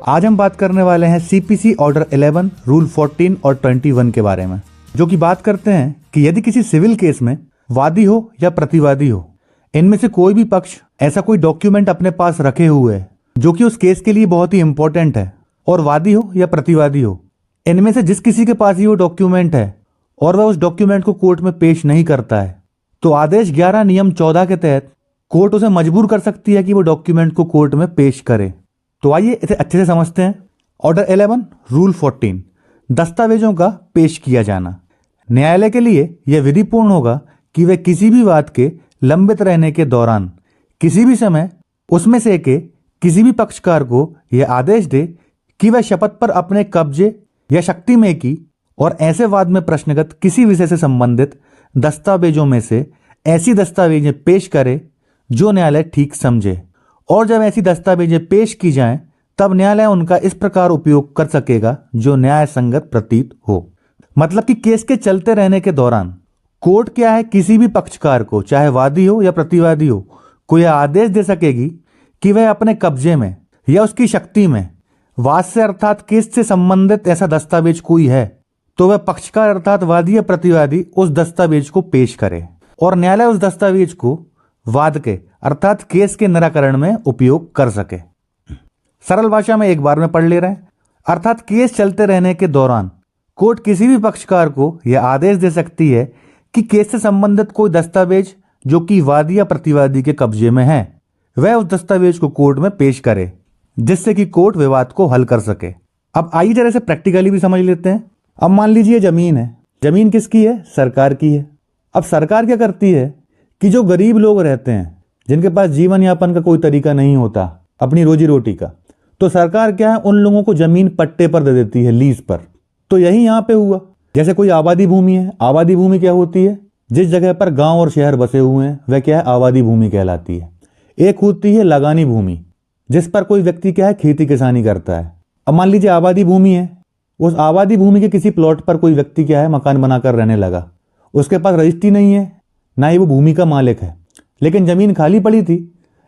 आज हम बात करने वाले हैं सीपीसी ऑर्डर 11, रूल 14 और 21 के बारे में, जो कि बात करते हैं कि यदि किसी सिविल केस में वादी हो या प्रतिवादी हो, इनमें से कोई भी पक्ष ऐसा कोई डॉक्यूमेंट अपने पास रखे हुए है जो कि उस केस के लिए बहुत ही इंपॉर्टेंट है, और वादी हो या प्रतिवादी हो, इनमें से जिस किसी के पास ये वो डॉक्यूमेंट है और वह उस डॉक्यूमेंट को कोर्ट में पेश नहीं करता है, तो आदेश 11 नियम 14 के तहत कोर्ट उसे मजबूर कर सकती है कि वो डॉक्यूमेंट को कोर्ट में पेश करे। तो आइए इसे अच्छे से समझते हैं। ऑर्डर 11, रूल 14, दस्तावेजों का पेश किया जाना। न्यायालय के लिए यह विधिपूर्ण होगा कि वे किसी भी वाद के लंबित रहने के दौरान किसी भी समय उसमें से के किसी भी पक्षकार को यह आदेश दे कि वह शपथ पर अपने कब्जे या शक्ति में की और ऐसे वाद में प्रश्नगत किसी विषय से संबंधित दस्तावेजों में से ऐसी दस्तावेजें पेश करे जो न्यायालय ठीक समझे, और जब ऐसी दस्तावेजें पेश की जाएं तब न्यायालय उनका इस प्रकार उपयोग कर सकेगा जो न्याय संगत प्रतीत हो। मतलब कि केस के चलते रहने के दौरान कोर्ट क्या है, किसी भी पक्षकार को, चाहे वादी हो या प्रतिवादी हो, को यह आदेश दे सकेगी कि वह अपने कब्जे में या उसकी शक्ति में वाद से अर्थात केस से संबंधित ऐसा दस्तावेज कोई है तो वह पक्षकार अर्थात वादी या प्रतिवादी उस दस्तावेज को पेश करे और न्यायालय उस दस्तावेज को वाद के अर्थात केस के निराकरण में उपयोग कर सके। सरल भाषा में एक बार में पढ़ ले रहे हैं। अर्थात केस चलते रहने के दौरान कोर्ट किसी भी पक्षकार को यह आदेश दे सकती है कि केस से संबंधित कोई दस्तावेज जो कि वादी या प्रतिवादी के कब्जे में है, वह उस दस्तावेज को कोर्ट में पेश करे, जिससे कि कोर्ट विवाद को हल कर सके। अब आइए जरा से प्रैक्टिकली भी समझ लेते हैं। अब मान लीजिए जमीन है। जमीन किसकी है? सरकार की है। अब सरकार क्या करती है कि जो गरीब लोग रहते हैं, जिनके पास जीवन यापन का कोई तरीका नहीं होता अपनी रोजी रोटी का, तो सरकार क्या है, उन लोगों को जमीन पट्टे पर दे देती है, लीज पर। तो यही यहाँ पे हुआ। जैसे कोई आबादी भूमि है। आबादी भूमि क्या होती है? जिस जगह पर गांव और शहर बसे हुए हैं वह क्या है, आबादी भूमि कहलाती है। एक होती है लगानी भूमि, जिस पर कोई व्यक्ति क्या है, खेती किसानी करता है। अब मान लीजिए आबादी भूमि है, उस आबादी भूमि के किसी प्लॉट पर कोई व्यक्ति क्या है, मकान बनाकर रहने लगा। उसके पास रजिस्ट्री नहीं है, ना ही वो भूमि का मालिक है, लेकिन जमीन खाली पड़ी थी,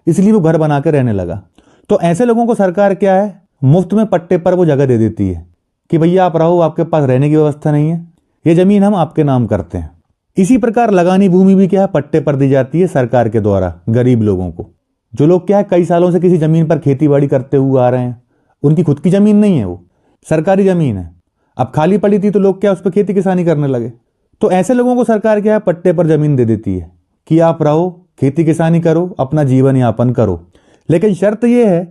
इसलिए वो घर बनाकर रहने लगा। तो ऐसे लोगों को सरकार क्या है, मुफ्त में पट्टे पर वो जगह दे देती है कि भैया आप रहो, आपके पास रहने की व्यवस्था नहीं है, ये जमीन हम आपके नाम करते हैं। इसी प्रकार लगानी भूमि भी क्या है, पट्टे पर दी जाती है सरकार के द्वारा गरीब लोगों को। जो लोग क्या है, कई सालों से किसी जमीन पर खेती बाड़ी करते हुए आ रहे हैं, उनकी खुद की जमीन नहीं है, वो सरकारी जमीन है, अब खाली पड़ी थी तो लोग क्या उस पर खेती किसानी करने लगे। तो ऐसे लोगों को सरकार क्या है, पट्टे पर जमीन दे देती है कि आप रहो, खेती किसानी करो, अपना जीवन यापन करो। लेकिन शर्त यह है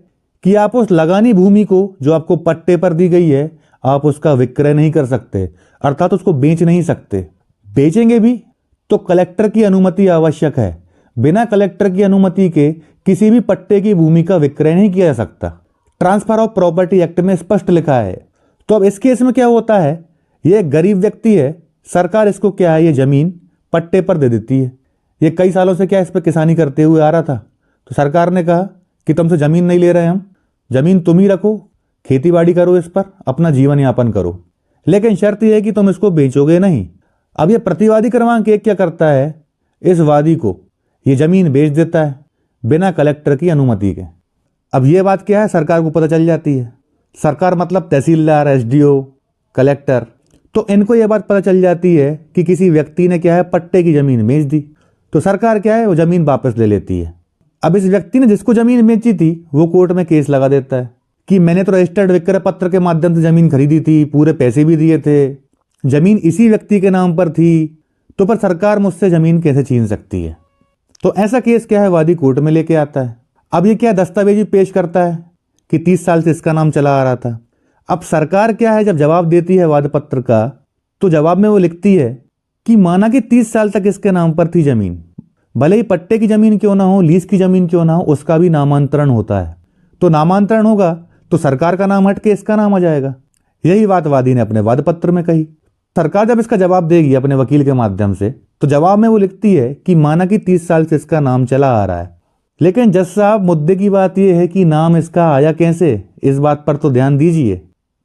कि आप उस लगानी भूमि को जो आपको पट्टे पर दी गई है, आप उसका विक्रय नहीं कर सकते, अर्थात उसको बेच नहीं सकते। बेचेंगे भी तो कलेक्टर की अनुमति आवश्यक है। बिना कलेक्टर की अनुमति के किसी भी पट्टे की भूमि का विक्रय नहीं किया जा सकता। ट्रांसफर ऑफ प्रॉपर्टी एक्ट में स्पष्ट लिखा है। तो अब इस केस में क्या होता है, ये एक गरीब व्यक्ति है, सरकार इसको क्या है, ये जमीन पट्टे पर दे देती है। ये कई सालों से क्या इस पर किसानी करते हुए आ रहा था, तो सरकार ने कहा कि तुमसे जमीन नहीं ले रहे हम, जमीन तुम ही रखो, खेती बाड़ी करो, इस पर अपना जीवन यापन करो, लेकिन शर्त यह है कि तुम इसको बेचोगे नहीं। अब ये प्रतिवादी क्रमांक 1 क्या करता है, इस वादी को ये जमीन बेच देता है बिना कलेक्टर की अनुमति के। अब ये बात क्या है, सरकार को पता चल जाती है। सरकार मतलब तहसीलदार, एसडीओ, कलेक्टर, तो इनको ये बात पता चल जाती है कि किसी व्यक्ति ने क्या है, पट्टे की जमीन बेच दी। तो सरकार क्या है, वो जमीन वापस ले लेती है। अब इस व्यक्ति ने जिसको जमीन बेची थी वो कोर्ट में केस लगा देता है कि मैंने तो रजिस्टर्ड विक्रय पत्र के माध्यम से जमीन खरीदी थी, पूरे पैसे भी दिए थे, जमीन इसी व्यक्ति के नाम पर थी, तो पर सरकार मुझसे जमीन कैसे छीन सकती है। तो ऐसा केस क्या है, वादी कोर्ट में लेके आता है। अब ये क्या दस्तावेज पेश करता है कि 30 साल से इसका नाम चला आ रहा था। अब सरकार क्या है, जब जवाब देती है वाद पत्र का, तो जवाब में वो लिखती है कि माना कि 30 साल तक इसके नाम पर थी जमीन, भले ही पट्टे की जमीन क्यों ना हो, लीज की जमीन क्यों ना हो, उसका भी नामांतरण होता है। तो नामांतरण होगा तो सरकार का नाम हट के इसका नाम आ जाएगा। यही बात वादी ने अपने वाद पत्र में कही। सरकार जब इसका जवाब देगी अपने वकील के माध्यम से, तो जवाब में वो लिखती है कि माना कि 30 साल से इसका नाम चला आ रहा है, लेकिन जज साहब मुद्दे की बात यह है कि नाम इसका आया कैसे, इस बात पर तो ध्यान दीजिए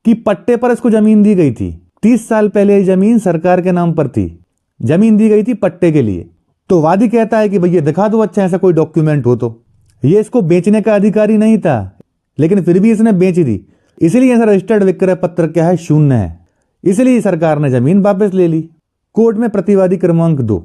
कि पट्टे पर इसको जमीन दी गई थी। 30 साल पहले ये जमीन सरकार के नाम पर थी, जमीन दी गई थी पट्टे के लिए। तो वादी कहता है कि भैया दिखा दो, अच्छा ऐसा कोई डॉक्यूमेंट हो तो। ये इसको बेचने का अधिकारी नहीं था, लेकिन फिर भी इसने बेच दी। इसलिए ऐसा रजिस्टर्ड विक्रय पत्र क्या है, शून्य है। इसलिए सरकार ने जमीन वापस ले ली। कोर्ट में प्रतिवादी क्रमांक 2,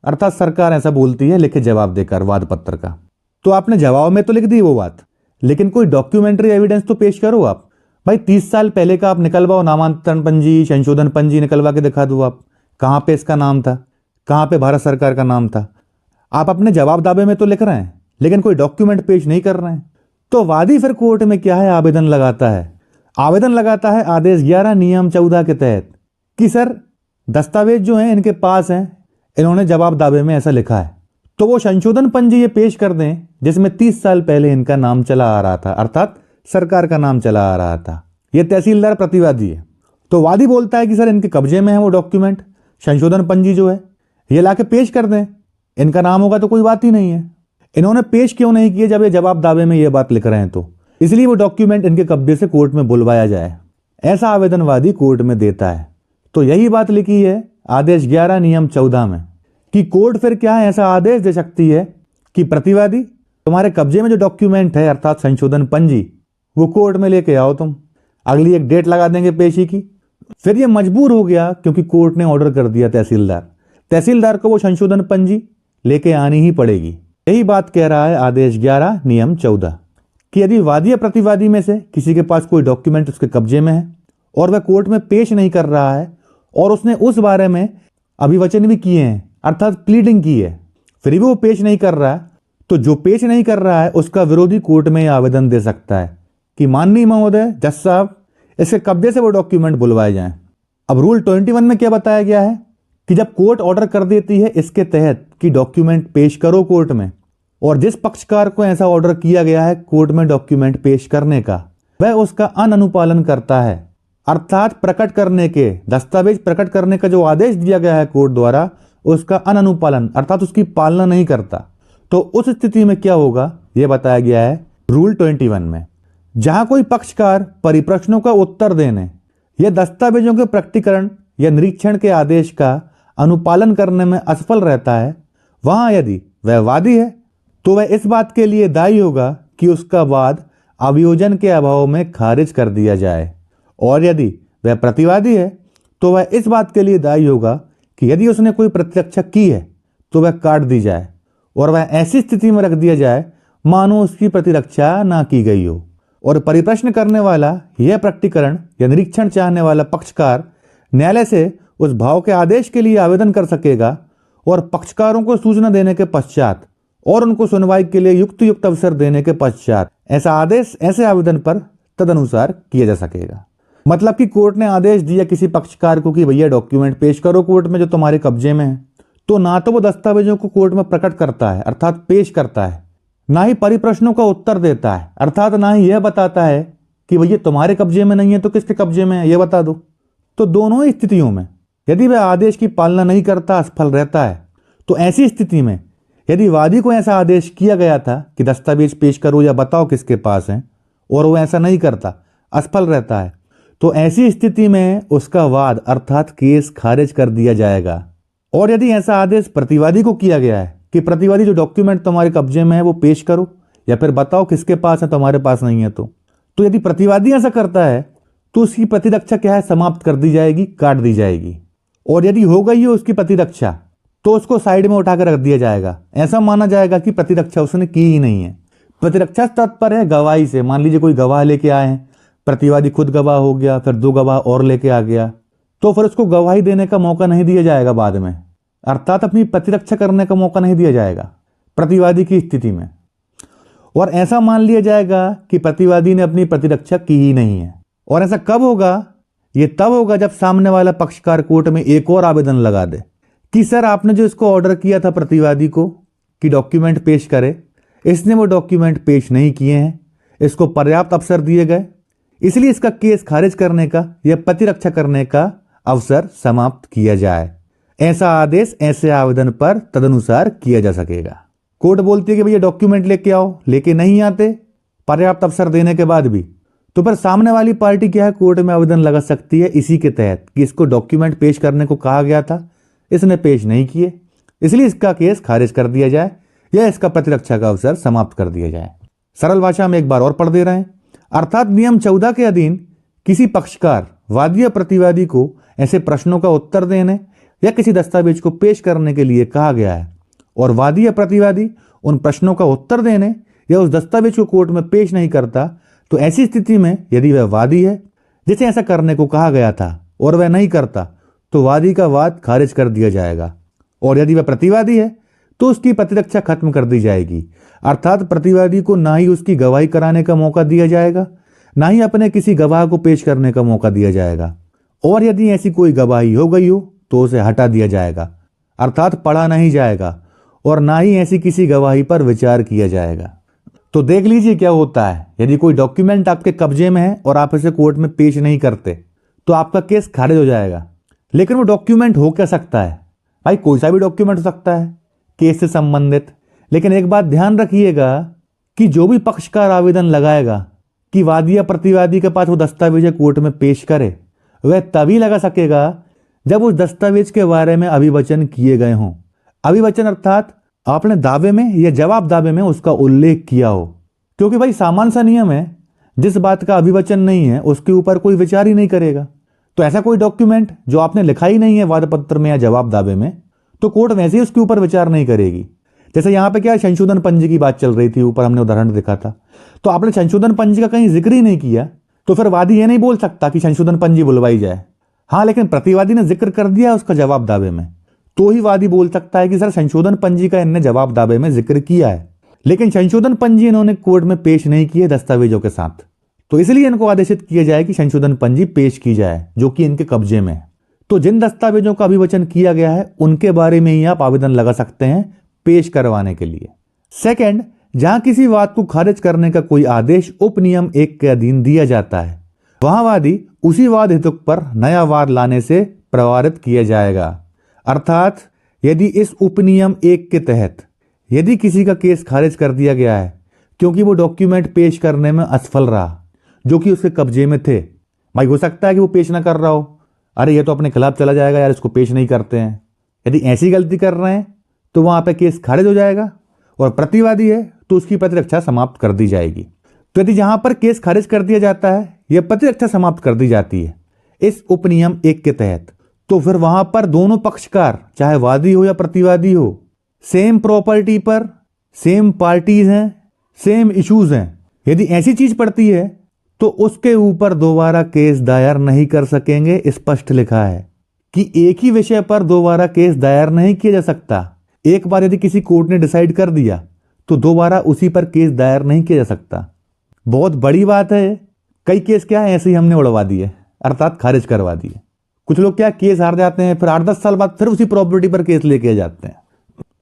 अर्थात सरकार ऐसा बोलती है लिखित जवाब देकर वाद पत्र का। तो आपने जवाब में तो लिख दी वो बात, लेकिन कोई डॉक्यूमेंट्री एविडेंस तो पेश करो आप। भाई 30 साल पहले का आप निकलवाओ, नामांतरण पंजी, संशोधन पंजी निकलवा के दिखा दो आप, कहाँ पे इसका नाम था, कहाँ पे भारत सरकार का नाम था। आप अपने जवाब दावे में तो लिख रहे हैं, लेकिन कोई डॉक्यूमेंट पेश नहीं कर रहे हैं। तो वादी फिर कोर्ट में क्या है, आवेदन लगाता है आदेश 11 नियम 14 के तहत कि सर दस्तावेज जो हैं इनके पास हैं, इन्होंने जवाब दावे में ऐसा लिखा है, तो वो संशोधन पंजी ये पेश कर दें जिसमें 30 साल पहले इनका नाम चला आ रहा था, अर्थात सरकार का नाम चला आ रहा था। ये तहसीलदार प्रतिवादी है। तो वादी बोलता है कि सर इनके कब्जे में है वो डॉक्यूमेंट, संशोधन पंजी जो है ये लाके पेश कर दें, इनका नाम होगा तो कोई बात ही नहीं है। इन्होंने पेश क्यों नहीं किए जब ये जवाब दावे में ये बात लिख रहे हैं? तो इसलिए वो डॉक्यूमेंट इनके कब्जे से कोर्ट में बुलवाया जाए, ऐसा आवेदनवादी कोर्ट में देता है। तो यही बात लिखी है आदेश 11 नियम 14 में कि कोर्ट फिर क्या है, ऐसा आदेश दे सकती है कि प्रतिवादी तुम्हारे कब्जे में जो डॉक्यूमेंट है अर्थात संशोधन पंजी वो कोर्ट में लेके आओ तुम। अगली एक डेट लगा देंगे पेशी की। फिर ये मजबूर हो गया क्योंकि कोर्ट ने ऑर्डर कर दिया तहसीलदार को वो संशोधन पंजी लेके आनी ही पड़ेगी। यही बात कह रहा है आदेश 11 नियम 14 कि यदि वादी या प्रतिवादी में से किसी के पास कोई डॉक्यूमेंट उसके कब्जे में है और वह कोर्ट में पेश नहीं कर रहा है और उसने उस बारे में अभिवचन भी किए हैं अर्थात प्लीडिंग की है, फिर भी वो पेश नहीं कर रहा है, तो जो पेश नहीं कर रहा है उसका विरोधी कोर्ट में आवेदन दे सकता है कि माननीय महोदय जज साहब इसके कब्जे से वो डॉक्यूमेंट बुलवाए जाएं। अब रूल 21 में क्या बताया गया है कि जब कोर्ट ऑर्डर कर देती है इसके तहत कि डॉक्यूमेंट पेश करो कोर्ट में, और जिस पक्षकार को ऐसा ऑर्डर किया गया है कोर्ट में डॉक्यूमेंट पेश करने का, वह उसका अनुपालन करता है, अर्थात प्रकट करने के दस्तावेज प्रकट करने का जो आदेश दिया गया है कोर्ट द्वारा उसका अनुपालन अर्थात उसकी पालना नहीं करता, तो उस स्थिति में क्या होगा यह बताया गया है रूल 21 में। जहां कोई पक्षकार परिप्रश्नों का उत्तर देने या दस्तावेजों के प्रकटीकरण या निरीक्षण के आदेश का अनुपालन करने में असफल रहता है, वहां यदि वह वादी है तो वह इस बात के लिए दायी होगा कि उसका वाद अभियोजन के अभाव में खारिज कर दिया जाए, और यदि वह प्रतिवादी है तो वह इस बात के लिए दायी होगा कि यदि उसने कोई प्रतिरक्षा की है तो वह काट दी जाए और वह ऐसी स्थिति में रख दिया जाए मानो उसकी प्रतिरक्षा ना की गई हो। और परिप्रश्न करने वाला यह प्रकटीकरण या निरीक्षण चाहने वाला पक्षकार न्यायालय से उस भाव के आदेश के लिए आवेदन कर सकेगा और पक्षकारों को सूचना देने के पश्चात और उनको सुनवाई के लिए युक्त अवसर देने के पश्चात ऐसा आदेश ऐसे आवेदन पर तदनुसार किया जा सकेगा। मतलब कि कोर्ट ने आदेश दिया किसी पक्षकार को कि भैया डॉक्यूमेंट पेश करो कोर्ट में जो तुम्हारे कब्जे में है, तो ना तो वो दस्तावेजों को कोर्ट में प्रकट करता है अर्थात पेश करता है, ना ही परिप्रश्नों का उत्तर देता है अर्थात ना ही यह बताता है कि भैया तुम्हारे कब्जे में नहीं है तो किसके कब्जे में है ये बता दो। तो दोनों ही स्थितियों में यदि वह आदेश की पालना नहीं करता, असफल रहता है, तो ऐसी स्थिति में यदि वादी को ऐसा आदेश किया गया था कि दस्तावेज पेश करो या बताओ किसके पास है और वो ऐसा नहीं करता, असफल रहता है, तो ऐसी स्थिति में उसका वाद अर्थात केस खारिज कर दिया जाएगा। और यदि ऐसा आदेश प्रतिवादी को किया गया है कि प्रतिवादी जो डॉक्यूमेंट तुम्हारे कब्जे में है वो पेश करो या फिर बताओ किसके पास है, तुम्हारे पास नहीं है, तो यदि प्रतिवादी ऐसा करता है तो उसकी प्रतिरक्षा क्या है, समाप्त कर दी जाएगी, काट दी जाएगी। और यदि हो गई है उसकी प्रतिरक्षा तो उसको साइड में उठाकर रख दिया जाएगा, ऐसा माना जाएगा कि प्रतिरक्षा उसने की ही नहीं है। प्रतिरक्षा तत्पर है गवाही से। मान लीजिए कोई गवाह लेके आए हैं, प्रतिवादी खुद गवाह हो गया, फिर 2 गवाह और लेके आ गया, तो फिर उसको गवाही देने का मौका नहीं दिया जाएगा बाद में, अर्थात अपनी प्रतिरक्षा करने का मौका नहीं दिया जाएगा प्रतिवादी की स्थिति में। और ऐसा मान लिया जाएगा कि प्रतिवादी ने अपनी प्रतिरक्षा की ही नहीं है। और ऐसा कब होगा? ये तब होगा जब सामने वाला पक्षकार कोर्ट में एक और आवेदन लगा दे कि सर आपने जो इसको ऑर्डर किया था प्रतिवादी को कि डॉक्यूमेंट पेश करे, इसने वो डॉक्यूमेंट पेश नहीं किए हैं, इसको पर्याप्त अवसर दिए गए, इसलिए इसका केस खारिज करने का या प्रतिरक्षा करने का अवसर समाप्त किया जाए। ऐसा आदेश ऐसे आवेदन पर तदनुसार किया जा सकेगा। कोर्ट बोलती है कि भैया डॉक्यूमेंट लेके आओ, लेके नहीं आते पर्याप्त अवसर देने के बाद भी, तो फिर सामने वाली पार्टी क्या है, कोर्ट में आवेदन लगा सकती है इसी के तहत कि इसको डॉक्यूमेंट पेश करने को कहा गया था, इसने पेश नहीं किए, इसलिए इसका केस खारिज कर दिया जाए या इसका प्रतिरक्षा का अवसर समाप्त कर दिया जाए। सरल भाषा में एक बार और पढ़ दे रहे हैं। अर्थात नियम 14 के अधीन किसी पक्षकार, वादी या प्रतिवादी को ऐसे प्रश्नों का उत्तर देने या किसी दस्तावेज को पेश करने के लिए कहा गया है और वादी या प्रतिवादी उन प्रश्नों का उत्तर देने या उस दस्तावेज को कोर्ट में पेश नहीं करता, तो ऐसी स्थिति में यदि वह वादी है जिसे ऐसा करने को कहा गया था और वह नहीं करता, तो वादी का वाद खारिज कर दिया जाएगा। और यदि वह प्रतिवादी है तो उसकी प्रतिरक्षा खत्म कर दी जाएगी। अर्थात प्रतिवादी को ना ही उसकी गवाही कराने का मौका दिया जाएगा, ना ही अपने किसी गवाह को पेश करने का मौका दिया जाएगा। और यदि ऐसी कोई गवाही हो गई हो तो उसे हटा दिया जाएगा, अर्थात पढ़ा नहीं जाएगा और ना ही ऐसी किसी गवाही पर विचार किया जाएगा। तो देख लीजिए क्या होता है। यदि कोई डॉक्यूमेंट आपके कब्जे में है और आप इसे कोर्ट में पेश नहीं करते तो आपका केस खारिज हो जाएगा। लेकिन वो डॉक्यूमेंट हो क्या सकता है? भाई कोई सा भी डॉक्यूमेंट हो सकता है केस से संबंधित। लेकिन एक बात ध्यान रखिएगा कि जो भी पक्षकार आवेदन लगाएगा कि वादी या प्रतिवादी के पास वो दस्तावेज कोर्ट में पेश करे, वह तभी लगा सकेगा जब उस दस्तावेज के बारे में अभिवचन किए गए हों। अभिवचन अर्थात आपने दावे में या जवाब दावे में उसका उल्लेख किया हो। क्योंकि भाई सामान्य सा नियम है, जिस बात का अभिवचन नहीं है उसके ऊपर कोई विचार ही नहीं करेगा। तो ऐसा कोई डॉक्यूमेंट जो आपने लिखा ही नहीं है वाद पत्र में या जवाब दावे में, तो कोर्ट वैसे ही उसके ऊपर विचार नहीं करेगी। जैसे यहाँ पे क्या संशोधन पंजी की बात चल रही थी, ऊपर हमने उदाहरण देखा था, तो आपने संशोधन पंजी का कहीं जिक्र ही नहीं किया, तो फिर वादी ये नहीं बोल सकता कि संशोधन पंजी बुलवाई जाए। हाँ, लेकिन प्रतिवादी ने जिक्र कर दिया उसका जवाब दावे में, तो ही वादी बोल सकता है कि सर संशोधन पंजी का इन्होंने जवाब दावे में जिक्र किया है, लेकिन संशोधन पंजी इन्होंने कोर्ट में पेश नहीं किए दस्तावेजों के साथ, तो इसलिए इनको आदेशित किया जाए कि संशोधन पंजी पेश की जाए जो कि इनके कब्जे में है। तो जिन दस्तावेजों का अभिवचन किया गया है उनके बारे में ही आप आवेदन लगा सकते हैं पेश करवाने के लिए। सेकंड, जहां किसी वाद को खारिज करने का कोई आदेश उपनियम 1 के अधीन दिया जाता है, वहां वादी उसी वाद हेतु पर नया वाद लाने से प्रवारित किया जाएगा। अर्थात यदि इस उपनियम 1 के तहत यदि किसी का केस खारिज कर दिया गया है क्योंकि वो डॉक्यूमेंट पेश करने में असफल रहा जो कि उसके कब्जे में थे, भाई हो सकता है कि वो पेश ना कर रहा हो, अरे ये तो अपने खिलाफ चला जाएगा यार, इसको पेश नहीं करते हैं। यदि ऐसी गलती कर रहे हैं तो वहां पे केस खारिज हो जाएगा और प्रतिवादी है तो उसकी प्रतिरक्षा समाप्त कर दी जाएगी। तो यदि जहां पर केस खारिज कर दिया जाता है यह प्रतिरक्षा समाप्त कर दी जाती है इस उपनियम 1 के तहत, तो फिर वहां पर दोनों पक्षकार चाहे वादी हो या प्रतिवादी हो, सेम प्रॉपर्टी पर सेम पार्टीज हैं, सेम इश्यूज हैं। यदि ऐसी चीज पड़ती है तो उसके ऊपर दोबारा केस दायर नहीं कर सकेंगे। स्पष्ट लिखा है कि एक ही विषय पर दोबारा केस दायर नहीं किया जा सकता। एक बार यदि किसी कोर्ट ने डिसाइड कर दिया तो दोबारा उसी पर केस दायर नहीं किया जा सकता। बहुत बड़ी बात है। कई केस क्या है ऐसे ही हमने उड़वा दिए, अर्थात खारिज करवा दिए। कुछ लोग क्या केस हार जाते हैं, फिर 8-10 साल बाद फिर उसी प्रॉपर्टी पर केस लेके जाते हैं।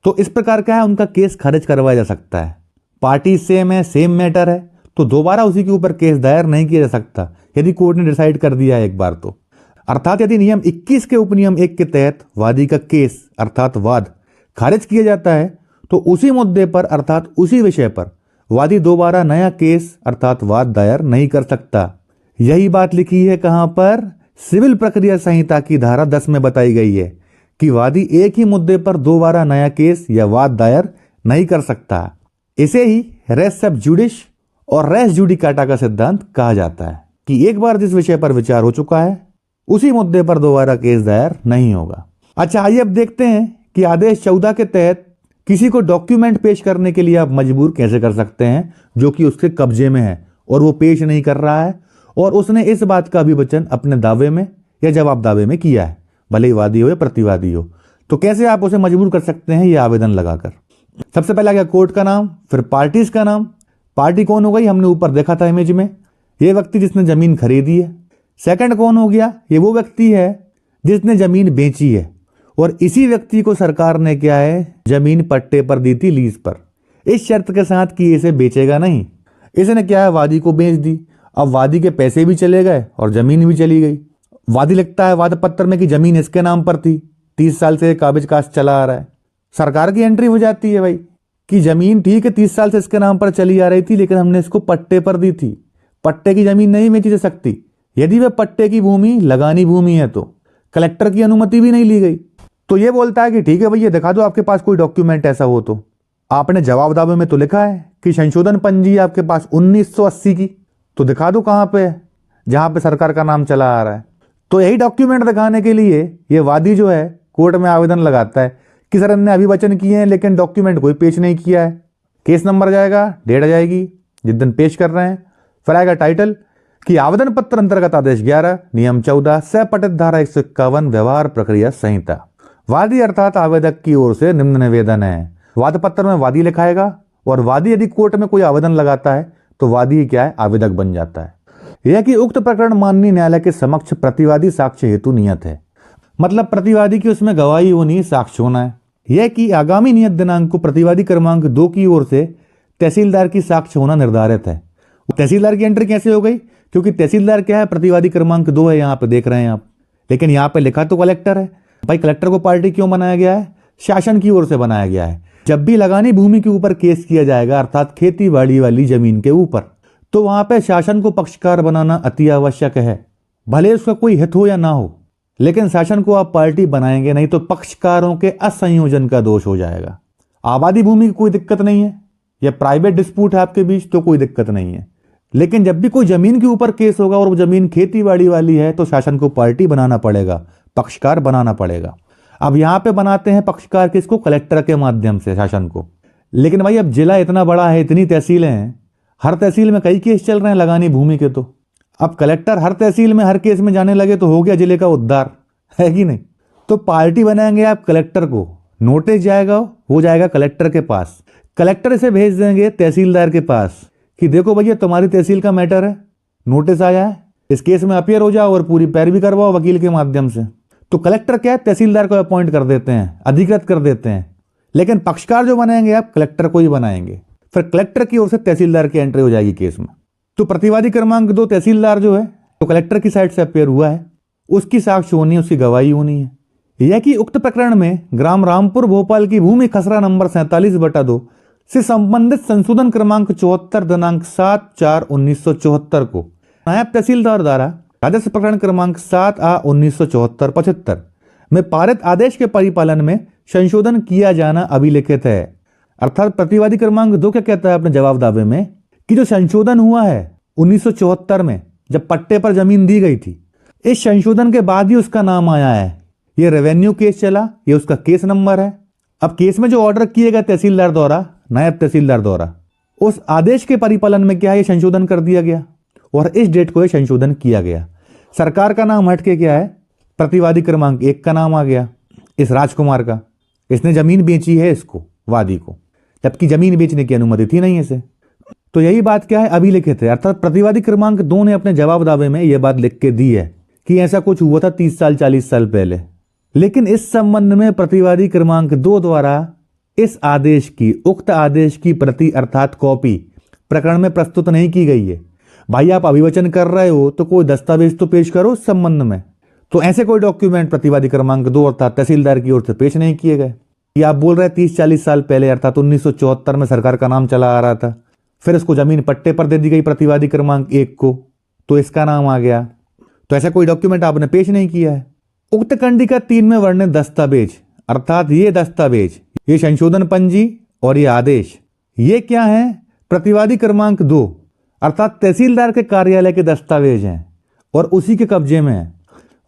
तो इस प्रकार क्या है, उनका केस खारिज करवाया जा सकता है। पार्टी सेम है, सेम मैटर है, तो दोबारा उसी के ऊपर केस दायर नहीं किया जा सकता यदि कोर्ट ने डिसाइड कर दिया है एक बार तो। अर्थात यदि नियम 21 के उपनियम 1 के तहत वादी का केस अर्थात वाद खारिज किया जाता है तो उसी मुद्दे पर अर्थात उसी विषय पर वादी दोबारा नया केस अर्थात वाद दायर नहीं कर सकता। यही बात लिखी है कहां पर, सिविल प्रक्रिया संहिता की धारा 10 में बताई गई है कि वादी एक ही मुद्दे पर दोबारा नया केस या वाद दायर नहीं कर सकता। इसे ही रेस सब जुडिश और रेस जुडिकाटा का सिद्धांत कहा जाता है कि एक बार जिस विषय पर विचार हो चुका है उसी मुद्दे पर दोबारा केस दायर नहीं होगा। अच्छा, आइए अब देखते हैं कि आदेश 14 के तहत किसी को डॉक्यूमेंट पेश करने के लिए आप मजबूर कैसे कर सकते हैं जो कि उसके कब्जे में है और वो पेश नहीं कर रहा है और उसने इस बात का अभिवचन अपने दावे में या जवाब दावे में किया है, भले ही वादी हो या प्रतिवादी हो। तो कैसे आप उसे मजबूर कर सकते हैं ये आवेदन लगाकर। सबसे पहले आ गया कोर्ट का नाम, फिर पार्टीज का नाम। पार्टी कौन हो गई, हमने ऊपर देखा था इमेज में, ये व्यक्ति जिसने जमीन खरीदी है। सेकंड कौन हो गया, ये वो व्यक्ति है जिसने जमीन बेची है और इसी व्यक्ति को सरकार ने क्या है जमीन पट्टे पर दी थी लीज पर, इस शर्त के साथ कि इसे बेचेगा नहीं। इसने क्या है वादी को बेच दी। अब वादी के पैसे भी चले गए और जमीन भी चली गई। वादी लिखता है वाद पत्र में कि जमीन इसके नाम पर थी, 30 साल से काबिज कास्ट चला आ रहा है। सरकार की एंट्री हो जाती है भाई कि जमीन ठीक है 30 साल से इसके नाम पर चली आ रही थी लेकिन हमने इसको पट्टे पर दी थी। पट्टे की जमीन नहीं बेची जा सकती। यदि वह पट्टे की भूमि लगानी भूमि है तो कलेक्टर की अनुमति भी नहीं ली गई। तो ये बोलता है कि ठीक है भैया दिखा दो आपके पास कोई डॉक्यूमेंट ऐसा हो तो। आपने जवाब दावे में तो लिखा है कि संशोधन पंजी आपके पास 1980 की, तो दिखा दो कहाँ पे है जहाँ पे सरकार का नाम चला आ रहा है। तो यही डॉक्यूमेंट दिखाने के लिए ये वादी जो है कोर्ट में आवेदन लगाता है कि सर हमने अभिवचन किए हैं लेकिन डॉक्यूमेंट कोई पेश नहीं किया है। केस नंबर जाएगा, डेट आ जाएगी जिस दिन पेश कर रहे हैं, फिर आएगा टाइटल कि आवेदन पत्र अंतर्गत आदेश 11 नियम 14 से पठित धारा 151 व्यवहार प्रक्रिया संहिता। वादी अर्थात आवेदक की ओर से निम्न निवेदन है। वाद पत्र में वादी लिखाएगा और वादी यदि कोर्ट में कोई आवेदन लगाता है तो वादी क्या है, आवेदक बन जाता है। यह कि उक्त प्रकरण माननीय न्यायालय के समक्ष प्रतिवादी साक्ष्य हेतु नियत है, मतलब प्रतिवादी की उसमें गवाही होनी, साक्ष्य होना है। यह कि आगामी नियत दिनांक को प्रतिवादी क्रमांक 2 की ओर से तहसीलदार की साक्ष्य होना निर्धारित है। तहसीलदार की एंट्री कैसे हो गई, क्योंकि तहसीलदार क्या है, प्रतिवादी क्रमांक 2 है, यहाँ पे देख रहे हैं आप, लेकिन यहाँ पे लिखा तो कलेक्टर है। भाई कलेक्टर को पार्टी क्यों बनाया गया है, शासन की ओर से बनाया गया है। जब भी लगानी भूमि के ऊपर केस किया जाएगा अर्थात खेती बाड़ी वाली जमीन के ऊपर, तो वहां पे शासन को पक्षकार बनाना अति आवश्यक है, भले उसका कोई हित हो या ना हो, लेकिन शासन को आप पार्टी बनाएंगे नहीं तो पक्षकारों के असंयोजन का दोष हो जाएगा। आबादी भूमि की कोई दिक्कत नहीं है, यह प्राइवेट डिस्प्यूट है आपके बीच तो कोई दिक्कत नहीं है, लेकिन जब भी कोई जमीन के ऊपर केस होगा और वो जमीन खेती बाड़ी वाली है तो शासन को पार्टी बनाना पड़ेगा, पक्षकार बनाना पड़ेगा। अब यहाँ पे बनाते हैं पक्षकार किसको, कलेक्टर के माध्यम से शासन को। लेकिन भाई अब जिला इतना बड़ा है, इतनी तहसीलें हैं, हर तहसील में कई केस चल रहे हैं लगानी भूमि के, तो अब कलेक्टर हर तहसील में हर केस में जाने लगे तो हो गया जिले का उद्धार, है कि नहीं। तो पार्टी बनाएंगे आप कलेक्टर को, नोटिस जाएगा, हो जाएगा कलेक्टर के पास, कलेक्टर इसे भेज देंगे तहसीलदार के पास कि देखो भैया तुम्हारी तहसील का मैटर है, नोटिस आया है, इस केस में अपियर हो जाओ और पूरी पैरवी करवाओ वकील के माध्यम से। तो कलेक्टर क्या है, तहसीलदार को अपॉइंट कर देते हैं, अधिकृत कर देते हैं, लेकिन पक्षकार जो बनाएंगे आप कलेक्टर को ही बनाएंगे। फिर कलेक्टर की ओर से तहसीलदार की एंट्री हो जाएगी केस में। तो प्रतिवादी क्रमांक 2 तहसीलदार जो है तो कलेक्टर की साइड से अपियर हुआ है, उसकी साक्ष्य होनी है, उसकी गवाही होनी है। यह कि उक्त प्रकरण में ग्राम रामपुर भोपाल की भूमि खसरा नंबर 47/2 से संबंधित संशोधन क्रमांक 74 दिनांक 7/4/1974 को नायब तहसीलदार द्वारा राजस्व प्रकरण क्रमांक 7/1974-75 में पारित आदेश के परिपालन में संशोधन किया जाना अभिलिखित है। अर्थात प्रतिवादी क्रमांक 2 क्या कहता है अपने जवाब दावे में कि जो संशोधन हुआ है 1974 में जब पट्टे पर जमीन दी गई थी, इस संशोधन के बाद ही उसका नाम आया है। ये रेवेन्यू केस चला, ये उसका केस नंबर है। अब केस में जो ऑर्डर किए गए तहसीलदार द्वारा, नायब तहसीलदार द्वारा, उस आदेश के परिपालन में क्या है, ये संशोधन कर दिया गया और इस डेट को ये संशोधन किया गया। सरकार का नाम हट के क्या है, प्रतिवादी क्रमांक 1 का नाम आ गया, इस राजकुमार का। इसने जमीन बेची है इसको, वादी को, जबकि जमीन बेचने की अनुमति थी नहीं इसे। तो यही बात क्या है, अभिलिखित है। अर्थात प्रतिवादी क्रमांक 2 ने अपने जवाब दावे में यह बात लिख के दी है कि ऐसा कुछ हुआ था 30 साल 40 साल पहले, लेकिन इस संबंध में प्रतिवादी क्रमांक 2 द्वारा इस आदेश की, उक्त आदेश की प्रति अर्थात कॉपी प्रकरण में प्रस्तुत नहीं की गई है। भाई आप अभिवचन कर रहे हो तो कोई दस्तावेज तो पेश करो उस संबंध में। तो ऐसे कोई डॉक्यूमेंट प्रतिवादी क्रमांक 2 अर्थात तहसीलदार की ओर से पेश नहीं किए गए। ये आप बोल रहे हैं 30-40 साल पहले अर्थात 1974 में सरकार का नाम चला आ रहा था, फिर इसको जमीन पट्टे पर दे दी गई प्रतिवादी क्रमांक 1 को, तो इसका नाम आ गया। तो ऐसा कोई डॉक्यूमेंट आपने पेश नहीं किया है। उक्त कंडिका 3 में वर्णित दस्तावेज अर्थात ये दस्तावेज, ये संशोधन पंजी और ये आदेश, ये क्या है, प्रतिवादी क्रमांक 2 अर्थात तहसीलदार के कार्यालय के दस्तावेज हैं और उसी के कब्जे में है।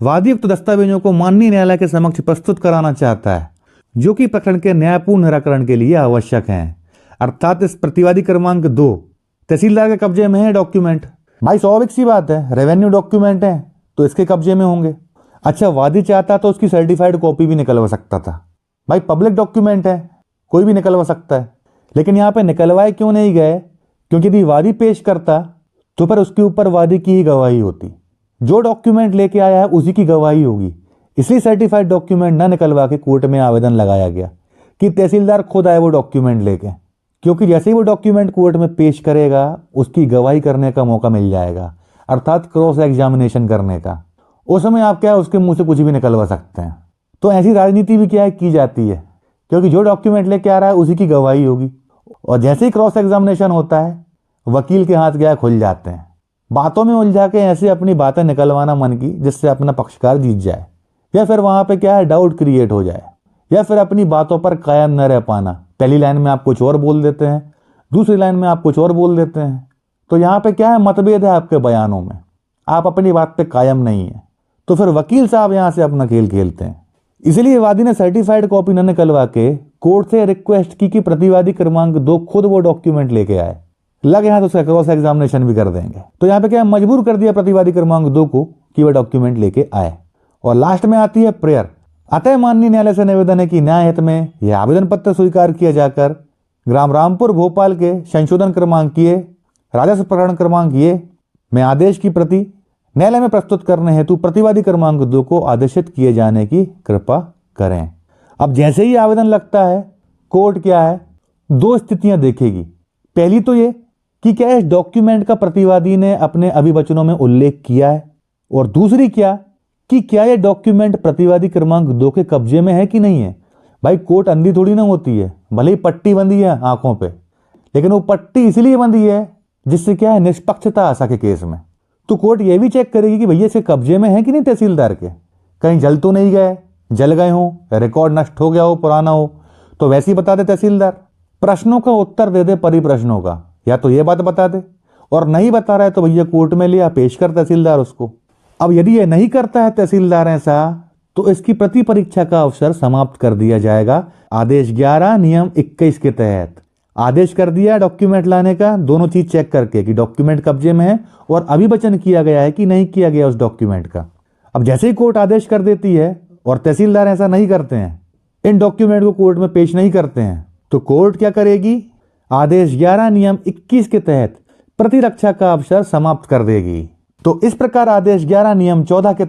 वादी उक्त दस्तावेजों को माननीय न्यायालय के समक्ष प्रस्तुत कराना चाहता है, जो कि प्रकरण के न्यायपूर्ण निराकरण के लिए आवश्यक हैं। अर्थात इस प्रतिवादी क्रमांक 2 तहसीलदार के कब्जे में है डॉक्यूमेंट। भाई स्वाभाविक सी बात है, रेवेन्यू डॉक्यूमेंट है तो इसके कब्जे में होंगे। अच्छा, वादी चाहता तो उसकी सर्टिफाइड कॉपी भी निकलवा सकता था। भाई पब्लिक डॉक्यूमेंट है, कोई भी निकलवा सकता है, लेकिन यहाँ पे निकलवाए क्यों नहीं गए, क्योंकि यदि वादी पेश करता तो फिर उसके ऊपर वादी की ही गवाही होती। जो डॉक्यूमेंट लेके आया है उसी की गवाही होगी, इसलिए सर्टिफाइड डॉक्यूमेंट न निकलवा के कोर्ट में आवेदन लगाया गया कि तहसीलदार खुद आए वो डॉक्यूमेंट लेके, क्योंकि जैसे ही वो डॉक्यूमेंट कोर्ट में पेश करेगा उसकी गवाही करने का मौका मिल जाएगा, अर्थात क्रॉस एग्जामिनेशन करने का। उस समय आप क्या है, उसके मुंह से कुछ भी निकलवा सकते हैं। तो ऐसी राजनीति भी क्या है की जाती है, क्योंकि जो डॉक्यूमेंट लेके आ रहा है उसी की गवाही होगी। और जैसे ही क्रॉस एग्जामिनेशन होता है वकील के हाथ क्या खुल जाते हैं, बातों में उलझा के ऐसे अपनी बातें निकलवाना मन की जिससे अपना पक्षकार जीत जाए, या फिर वहां पे क्या है डाउट क्रिएट हो जाए, या फिर अपनी बातों पर कायम न रह पाना। पहली लाइन में आप कुछ और बोल देते हैं, दूसरी लाइन में आप कुछ और बोल देते हैं, तो यहाँ पे क्या है, मतभेद है आपके बयानों में, आप अपनी बात पे कायम नहीं है, तो फिर वकील साहब यहाँ से अपना खेल खेलते हैं। इसलिए वादी ने सर्टिफाइड कॉपी न निकलवा के कोर्ट से रिक्वेस्ट की कि प्रतिवादी क्रमांक 2 खुद वो डॉक्यूमेंट लेके आए। लग यहाँ तो उसका क्रॉस एग्जामिनेशन भी कर देंगे। तो यहाँ पे क्या मजबूर कर दिया प्रतिवादी क्रमांक 2 को कि वह डॉक्यूमेंट लेके आए। और लास्ट में आती है प्रेयर। अतः माननीय न्यायालय से निवेदन है कि न्याय हित में यह आवेदन पत्र स्वीकार किया जाकर ग्राम रामपुर भोपाल के संशोधन क्रमांक ये राजस्व प्रकरण क्रमांक ये में आदेश की प्रति न्यायालय में प्रस्तुत करने हेतु प्रतिवादी क्रमांक 2 को आदेशित किए जाने की कृपा करें। अब जैसे ही आवेदन लगता है, कोर्ट क्या है, 2 स्थितियां देखेगी। पहली तो ये कि क्या इस डॉक्यूमेंट का प्रतिवादी ने अपने अभिवचनों में उल्लेख किया है, और दूसरी क्या कि क्या यह डॉक्यूमेंट प्रतिवादी क्रमांक 2 के कब्जे में है कि नहीं है। भाई कोर्ट अंधी थोड़ी ना होती है, भले ही पट्टी बंधी है आंखों पे, लेकिन वो पट्टी इसलिए बंधी है जिससे क्या है, निष्पक्षता आ सके केस में। तो कोर्ट ये भी चेक करेगी कि भैया इसके कब्जे में है कि नहीं तहसीलदार के, कहीं जल तो नहीं गए, जल गए हो, रिकॉर्ड नष्ट हो गया हो, पुराना हो, तो वैसे ही बता दे तहसीलदार। प्रश्नों का उत्तर दे दे परिप्रश्नों का, या तो ये बात बता दे, और नहीं बता रहा है तो भैया कोर्ट में लिया पेश कर तहसीलदार उसको। अब यदि ये नहीं करता है तहसीलदार ऐसा, तो इसकी प्रति परीक्षा का अवसर समाप्त कर दिया जाएगा आदेश 11 नियम 21 के तहत। आदेश कर दिया डॉक्यूमेंट लाने का, दोनों चीज चेक करके कि डॉक्यूमेंट कब्जे में है और अभिवचन किया गया है कि नहीं किया गया उस डॉक्यूमेंट का। अब जैसे ही कोर्ट आदेश कर देती है और तहसीलदार ऐसा नहीं करते हैं, इन डॉक्यूमेंट को कोर्ट में पेश नहीं करते हैं, तो कोर्ट क्या करेगी, आदेश 11 नियम 21 के तहत प्रतिरक्षा का अवसर समाप्त कर देगी। तो इस प्रकार आदेश 11 नियम 14 के